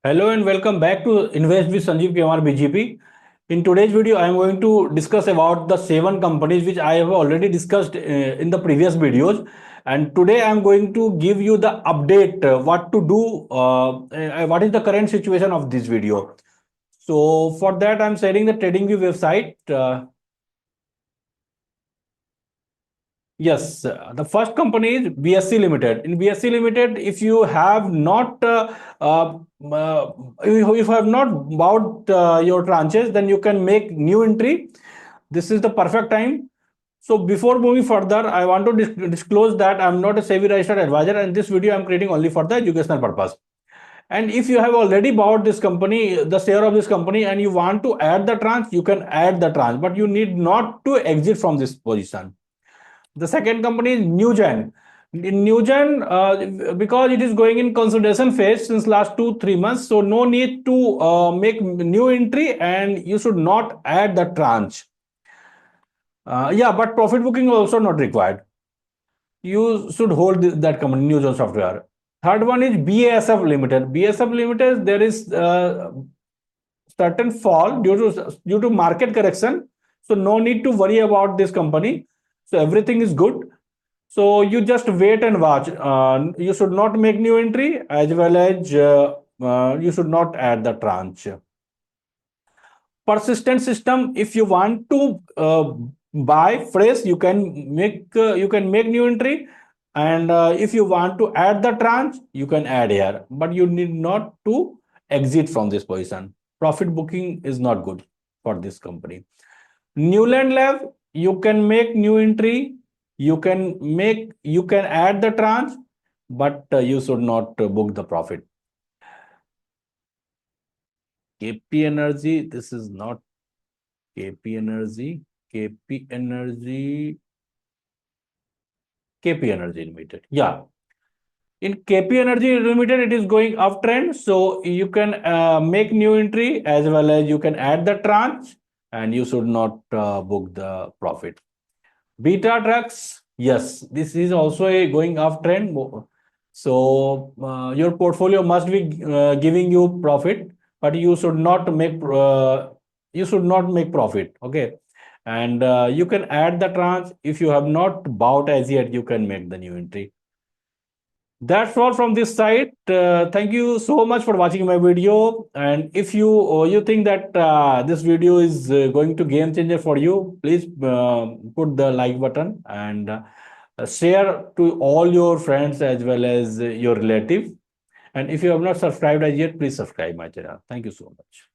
Hello and welcome back to Invest with Sanjeev Kumar BGP. In today's video, I am going to discuss about the 7 companies which I have already discussed in the previous videos. And today I am going to give you the update, what to do, what is the current situation of this video. So for that, I am sharing the TradingView website. Yes, the first company is BSE Limited. In BSE Limited, if you have not uh, uh, if you have not bought your tranches, then you can make new entry. This is the perfect time. So before moving further, I want to disclose that I'm not a SEBI registered advisor, and this video I'm creating only for the educational purpose. And if you have already bought this company, the share of this company, and you want to add the tranche, you can add the tranche, but you need not to exit from this position. The second company is Newgen. In Newgen, because it is going in consolidation phase since last 2-3 months, so no need to make new entry, and you should not add the tranche. Yeah, but profit booking also not required. You should hold that company, Newgen Software. Third one is BASF Limited. BASF Limited, there is certain fall due to market correction, so no need to worry about this company. So everything is good. So you just wait and watch. You should not make new entry, as well as you should not add the tranche. Persistent system. If you want to buy fresh, you can make new entry, and if you want to add the tranche, you can add here. But you need not to exit from this position. Profit booking is not good for this company. Neuland Lab, you can make new entry, you can add the tranche, but you should not book the profit. KP Energy, this is not KP Energy. KP Energy, KP Energy Limited. Yeah. In KP Energy Limited, it is going uptrend, so you can make new entry, as well as you can add the tranche, and you should not book the profit. Beta trucks, yes, this is also a going uptrend. So your portfolio must be giving you profit, but you should not make profit. Okay, and you can add the tranche. If you have not bought as yet, you can make the new entry. That's all from this site. Thank you so much for watching my video. And if you think that this video is going to game changer for you, please put the like button, and share to all your friends as well as your relatives. And if you have not subscribed as yet, please subscribe my channel. Thank you so much.